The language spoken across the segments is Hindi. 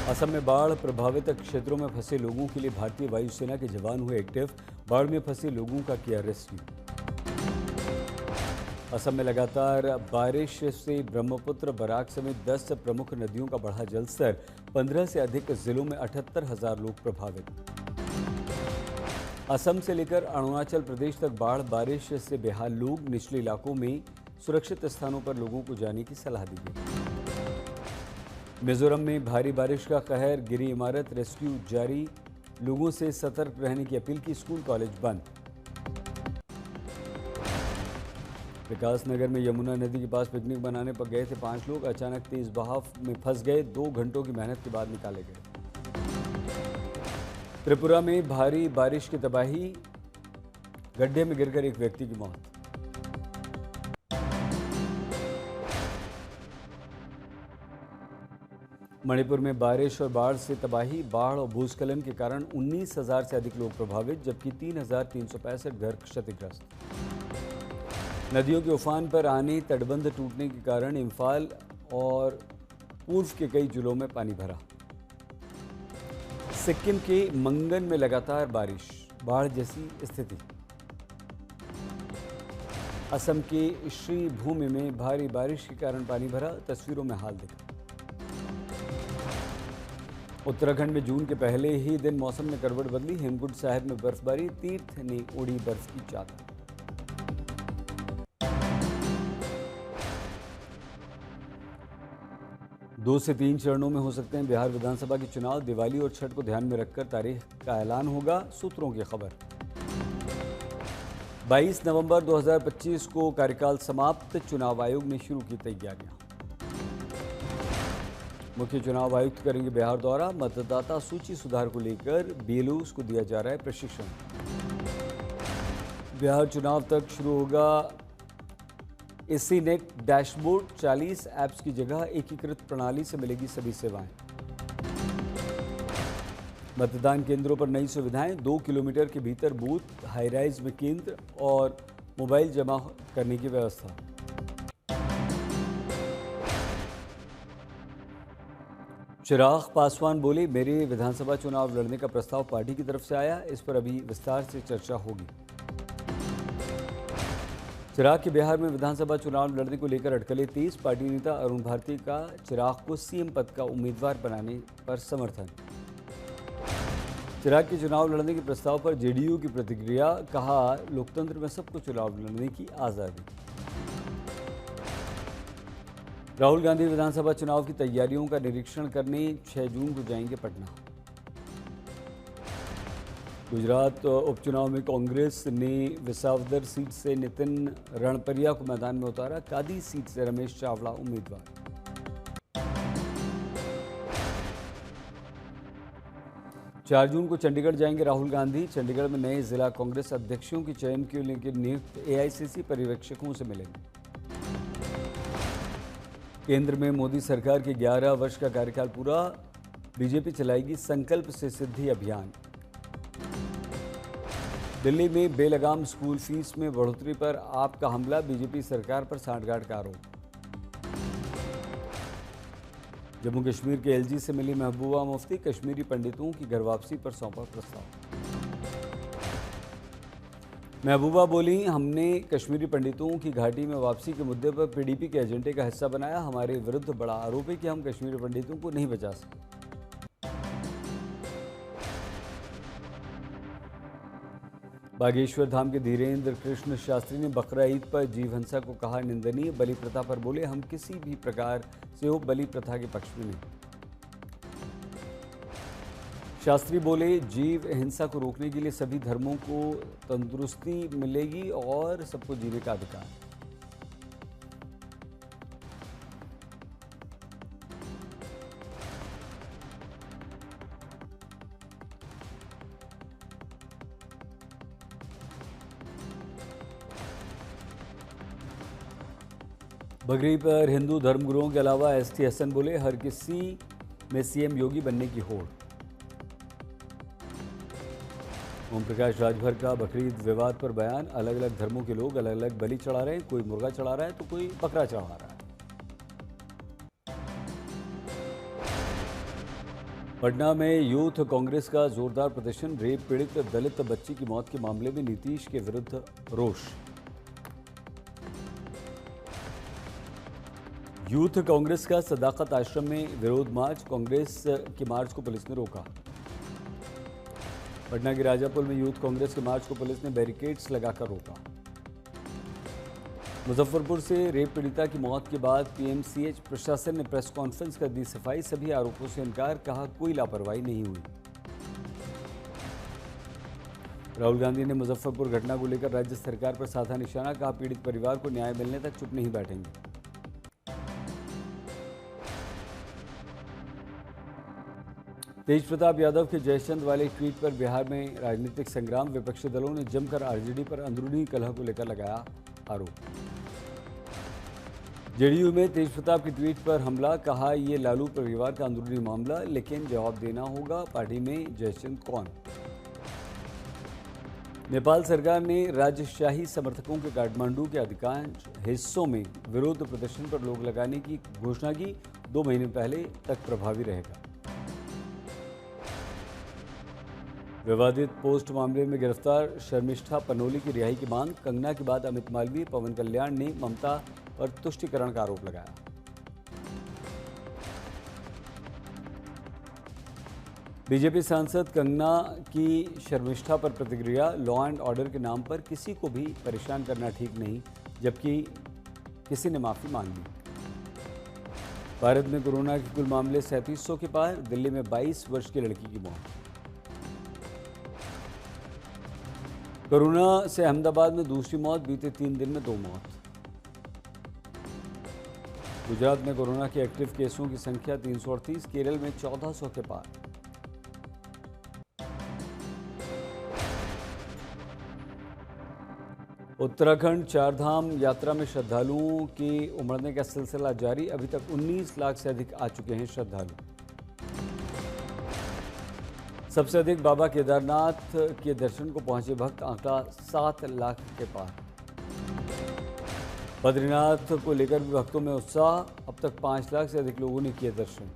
असम में बाढ़ प्रभावित क्षेत्रों में फंसे लोगों के लिए भारतीय वायुसेना के जवान हुए एक्टिव। बाढ़ में फंसे लोगों का किया रेस्क्यू। असम में लगातार बारिश से ब्रह्मपुत्र, बराक समेत 10 प्रमुख नदियों का बढ़ा जलस्तर। 15 से अधिक जिलों में 78,000 लोग प्रभावित। असम से लेकर अरुणाचल प्रदेश तक बाढ़ बारिश से बेहाल लोग। निचले इलाकों में सुरक्षित स्थानों पर लोगों को जाने की सलाह दी गई। मिजोरम में भारी बारिश का कहर, गिरी इमारत, रेस्क्यू जारी। लोगों से सतर्क रहने की अपील की। स्कूल कॉलेज बंद। विकास नगर में यमुना नदी के पास पिकनिक बनाने पर गए थे 5 लोग। अचानक तेज बहाव में फंस गए। 2 घंटों की मेहनत के बाद निकाले गए। त्रिपुरा में भारी बारिश की तबाही, गड्ढे में गिरकर एक व्यक्ति की मौत। मणिपुर में बारिश और बाढ़ से तबाही। बाढ़ और भूस्खलन के कारण 19,000 से अधिक लोग प्रभावित, जबकि 3,365 घर क्षतिग्रस्त। नदियों के उफान पर आने, तटबंध टूटने के कारण इम्फाल और पूर्व के कई जिलों में पानी भरा। सिक्किम के मंगन में लगातार बारिश, बाढ़ जैसी स्थिति। असम के श्रीभूमि में भारी बारिश के कारण पानी भरा, तस्वीरों में हाल दिखा। उत्तराखंड में जून के पहले ही दिन मौसम ने करवट बदली। हेमकुंड साहिब में बर्फबारी, तीर्थ ने ओढ़ी बर्फ की चादर। दो से 3 चरणों में हो सकते हैं बिहार विधानसभा के चुनाव। दिवाली और छठ को ध्यान में रखकर तारीख का ऐलान होगा, सूत्रों की खबर। 22 नवंबर 2025 को कार्यकाल समाप्त। चुनाव आयोग ने शुरू की तैयारियां। मुख्य चुनाव आयुक्त करेंगे बिहार दौरा। मतदाता सूची सुधार को लेकर बीएलओज को दिया जा रहा है प्रशिक्षण। बिहार चुनाव तक शुरू होगा एसी नेट डैशबोर्ड। 40 ऐप्स की जगह एकीकृत प्रणाली से मिलेगी सभी सेवाएं। मतदान केंद्रों पर नई सुविधाएं। 2 किलोमीटर के भीतर बूथ, हाईराइज में केंद्र और मोबाइल जमा करने की व्यवस्था। चिराग पासवान बोले, मेरे विधानसभा चुनाव लड़ने का प्रस्ताव पार्टी की तरफ से आया। इस पर अभी विस्तार से चर्चा होगी। चिराग के बिहार में विधानसभा चुनाव लड़ने को लेकर अटकलें तेज। पार्टी नेता अरुण भारती का चिराग को सीएम पद का उम्मीदवार बनाने पर समर्थन। चिराग के चुनाव लड़ने के प्रस्ताव पर जेडीयू की प्रतिक्रिया। कहा, लोकतंत्र में सबको चुनाव लड़ने की आज़ादी। राहुल गांधी विधानसभा चुनाव की तैयारियों का निरीक्षण करने 6 जून को जाएंगे पटना। गुजरात उपचुनाव में कांग्रेस ने विसावदर सीट से नितिन रणपरिया को मैदान में उतारा। कादी सीट से रमेश चावड़ा उम्मीदवार। चार जून को चंडीगढ़ जाएंगे राहुल गांधी। चंडीगढ़ में नए जिला कांग्रेस अध्यक्षों के चयन के लिए नियुक्त एआईसीसी पर्यवेक्षकों से मिलेंगे। केंद्र में मोदी सरकार के 11 वर्ष का कार्यकाल पूरा। बीजेपी चलाएगी संकल्प से सिद्धि अभियान। दिल्ली में बेलगाम स्कूल फीस में बढ़ोतरी पर आप का हमला। बीजेपी सरकार पर सांठगांठ का आरोप। जम्मू कश्मीर के एलजी से मिली महबूबा मुफ्ती। कश्मीरी पंडितों की घर वापसी पर सौंपा प्रस्ताव। महबूबा बोली, हमने कश्मीरी पंडितों की घाटी में वापसी के मुद्दे पर पीडीपी के एजेंडे का हिस्सा बनाया। हमारे विरुद्ध बड़ा आरोप है कि हम कश्मीरी पंडितों को नहीं बचा सके। बागेश्वर धाम के धीरेन्द्र कृष्ण शास्त्री ने बकरा ईद पर जीव हिंसा को कहा निंदनीय। बलि प्रथा पर बोले, हम किसी भी प्रकार से हो बलि प्रथा के पक्ष में नहीं। शास्त्री बोले, जीव हिंसा को रोकने के लिए सभी धर्मों को तंदुरुस्ती मिलेगी और सबको जीने का अधिकार। बकरी पर हिंदू धर्मगुरुओं के अलावा एसटी हसन बोले, हर किसी में सीएम योगी बनने की होड़। ओम प्रकाश राजभर का बकरीद विवाद पर बयान। अलग अलग धर्मों के लोग अलग अलग बलि चढ़ा रहे हैं। कोई मुर्गा चढ़ा रहा है तो कोई बकरा चढ़ा रहा है। पटना में यूथ कांग्रेस का जोरदार प्रदर्शन। रेप पीड़ित दलित बच्ची की मौत के मामले में नीतीश के विरुद्ध रोष। यूथ कांग्रेस का सदाकत आश्रम में विरोध मार्च। कांग्रेस के मार्च को पुलिस ने रोका। पटना के राजापुर में यूथ कांग्रेस के मार्च को पुलिस ने बैरिकेड्स लगाकर रोका। मुजफ्फरपुर से रेप पीड़िता की मौत के बाद पीएमसीएच प्रशासन ने प्रेस कॉन्फ्रेंस कर दी सफाई। सभी आरोपों से इनकार, कहा कोई लापरवाही नहीं हुई। राहुल गांधी ने मुजफ्फरपुर घटना को लेकर राज्य सरकार पर साधा निशाना, कहा पीड़ित परिवार को न्याय मिलने तक चुप नहीं बैठेंगे। तेज प्रताप यादव के जयचंद वाले ट्वीट पर बिहार में राजनीतिक संग्राम। विपक्षी दलों ने जमकर आरजेडी पर अंदरूनी कलह को लेकर लगाया आरोप। जेडीयू में तेज प्रताप के ट्वीट पर हमला, कहा ये लालू परिवार का अंदरूनी मामला, लेकिन जवाब देना होगा पार्टी में जयचंद कौन। नेपाल सरकार ने राजशाही समर्थकों के काठमांडू के अधिकांश हिस्सों में विरोध प्रदर्शन पर रोक लगाने की घोषणा की। 2 महीने पहले तक प्रभावी रहेगा। विवादित पोस्ट मामले में गिरफ्तार शर्मिष्ठा पनोली की रिहाई की मांग। कंगना के बाद अमित मालवीय, पवन कल्याण ने ममता पर तुष्टिकरण का आरोप लगाया। बीजेपी सांसद कंगना की शर्मिष्ठा पर प्रतिक्रिया। लॉ एंड ऑर्डर के नाम पर किसी को भी परेशान करना ठीक नहीं, जबकि किसी ने माफी मांग ली। भारत में कोरोना के कुल मामले 3700 के पार। दिल्ली में 22 वर्ष की लड़की की मौत। कोरोना से अहमदाबाद में दूसरी मौत। बीते 3 दिन में 2 मौत। गुजरात में कोरोना के एक्टिव केसों की संख्या 338। केरल में 1400 के पार। उत्तराखंड चारधाम यात्रा में श्रद्धालुओं की उमड़ने का सिलसिला जारी। अभी तक 19 लाख से अधिक आ चुके हैं श्रद्धालु। सबसे अधिक बाबा केदारनाथ के दर्शन को पहुंचे भक्त, आंकड़ा 7 लाख के पार। बद्रीनाथ को लेकर भी भक्तों में उत्साह। अब तक 5 लाख से अधिक लोगों ने किए दर्शन।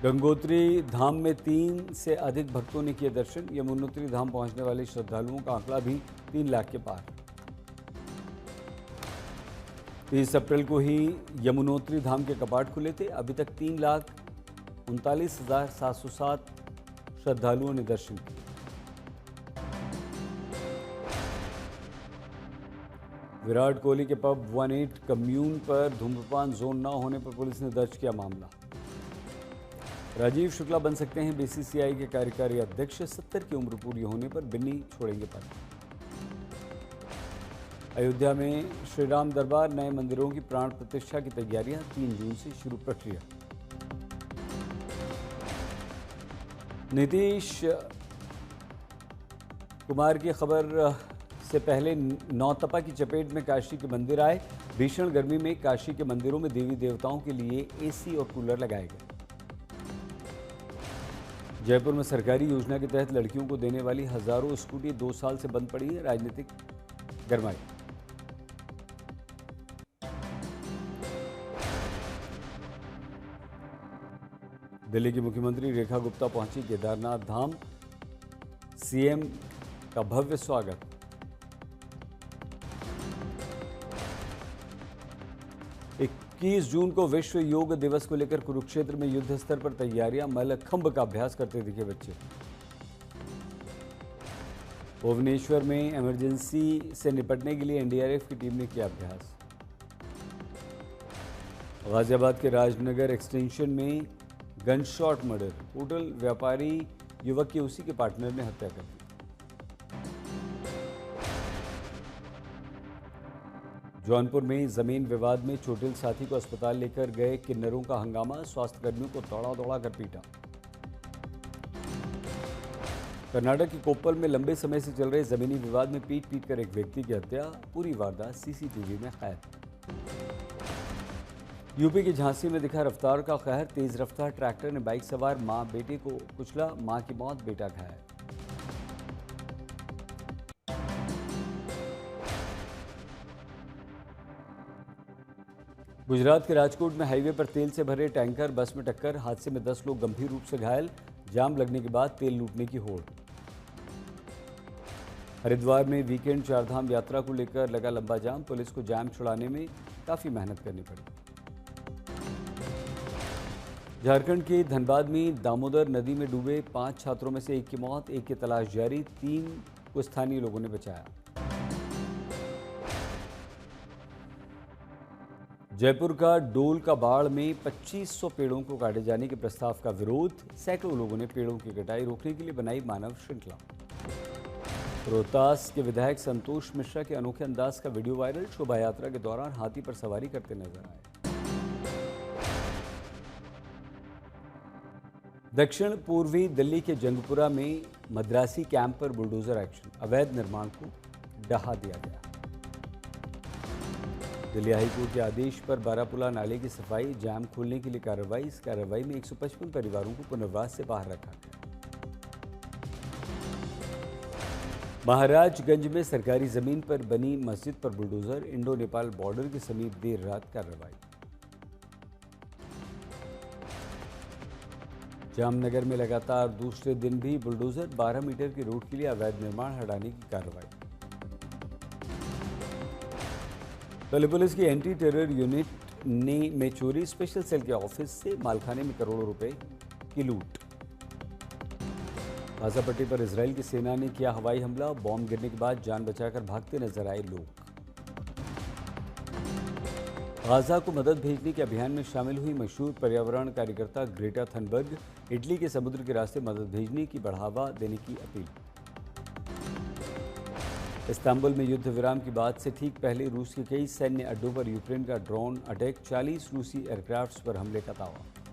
गंगोत्री धाम में 3 से अधिक भक्तों ने किए दर्शन। यमुनोत्री धाम पहुंचने वाले श्रद्धालुओं का आंकड़ा भी 3 लाख के पार। 30 अप्रैल को ही यमुनोत्री धाम के कपाट खुले थे। अभी तक 3,39,707 श्रद्धालुओं ने दर्शन किए। विराट कोहली के पब 18 कम्यून पर धूम्रपान जोन न होने पर पुलिस ने दर्ज किया मामला। राजीव शुक्ला बन सकते हैं बीसीसीआई के कार्यकारी अध्यक्ष। 70 की उम्र पूरी होने पर बिन्नी छोड़ेंगे पद। अयोध्या में श्रीराम दरबार नए मंदिरों की प्राण प्रतिष्ठा की तैयारियां। 3 जून से शुरू प्रक्रिया। नीतीश कुमार की खबर से पहले नौतपा की चपेट में काशी के मंदिर आए। भीषण गर्मी में काशी के मंदिरों में देवी देवताओं के लिए एसी और कूलर लगाए गए। जयपुर में सरकारी योजना के तहत लड़कियों को देने वाली हजारों स्कूटी 2 साल से बंद पड़ी है। राजनीतिक गरमाई। दिल्ली की मुख्यमंत्री रेखा गुप्ता पहुंची केदारनाथ धाम। सीएम का भव्य स्वागत। इक्कीस जून को विश्व योग दिवस को लेकर कुरुक्षेत्र में युद्ध स्तर पर तैयारियां। मल्लखंब का अभ्यास करते दिखे बच्चे। भुवनेश्वर में इमरजेंसी से निपटने के लिए एनडीआरएफ की टीम ने किया अभ्यास। गाजियाबाद के राजनगर एक्सटेंशन में गनशॉट मर्डर। होटल व्यापारी युवक की उसी के पार्टनर ने हत्या कर दी। जौनपुर में जमीन विवाद में चोटिल साथी को अस्पताल लेकर गए किन्नरों का हंगामा। स्वास्थ्य कर्मियों को दौड़ा कर पीटा। कर्नाटक के कोप्पल में लंबे समय से चल रहे जमीनी विवाद में पीट कर एक व्यक्ति की हत्या। पूरी वारदात सीसीटीवी में कैद। यूपी के झांसी में दिखा रफ्तार का कहर। तेज रफ्तार ट्रैक्टर ने बाइक सवार मां बेटे को कुचला। मां की मौत, बेटा घायल। गुजरात के राजकोट में हाईवे पर तेल से भरे टैंकर बस में टक्कर, हादसे में 10 लोग गंभीर रूप से घायल, जाम लगने के बाद तेल लूटने की होड़। हरिद्वार में वीकेंड चारधाम यात्रा को लेकर लगा लंबा जाम, पुलिस को जाम छुड़ाने में काफी मेहनत करनी पड़ी। झारखंड के धनबाद में दामोदर नदी में डूबे 5 छात्रों में से एक की मौत, एक की तलाश जारी, 3 को स्थानीय लोगों ने बचाया। जयपुर का डोल का बाड़ में 2500 पेड़ों को काटे जाने के प्रस्ताव का विरोध, सैकड़ों लोगों ने पेड़ों की कटाई रोकने के लिए बनाई मानव श्रृंखला। रोहतास के विधायक संतोष मिश्रा के अनोखे अंदाज का वीडियो वायरल, शोभा यात्रा के दौरान हाथी पर सवारी करते नजर आए। दक्षिण पूर्वी दिल्ली के जंगपुरा में मद्रासी कैंप पर बुलडोजर एक्शन, अवैध निर्माण को ढहा दिया गया। दिल्ली हाईकोर्ट के आदेश पर बारापुला नाले की सफाई, जैम खोलने के लिए कार्रवाई। इस कार्रवाई में 155 परिवारों को पुनर्वास से बाहर रखा गया। महाराजगंज में सरकारी जमीन पर बनी मस्जिद पर बुलडोजर, इंडो नेपाल बॉर्डर के समीप देर रात कार्रवाई। जामनगर में लगातार दूसरे दिन भी बुलडोजर, 12 मीटर की रोड के लिए अवैध निर्माण हटाने की कार्रवाई। दिल्ली पुलिस की एंटी टेरर यूनिट में चोरी, स्पेशल सेल के ऑफिस से मालखाने में करोड़ों रुपए की लूट। गाजा पट्टी पर इजराइल की सेना ने किया हवाई हमला, बॉम्ब गिरने के बाद जान बचाकर भागते नजर आए लोग। गाजा को मदद भेजने के अभियान में शामिल हुई मशहूर पर्यावरण कार्यकर्ता ग्रेटा थनबर्ग, इटली के समुद्र के रास्ते मदद भेजने की बढ़ावा देने की अपील। इस्तांबुल में युद्ध विराम की बात से ठीक पहले रूस के कई सैन्य अड्डों पर यूक्रेन का ड्रोन अटैक, 40 रूसी एयरक्राफ्ट्स पर हमले का दावा।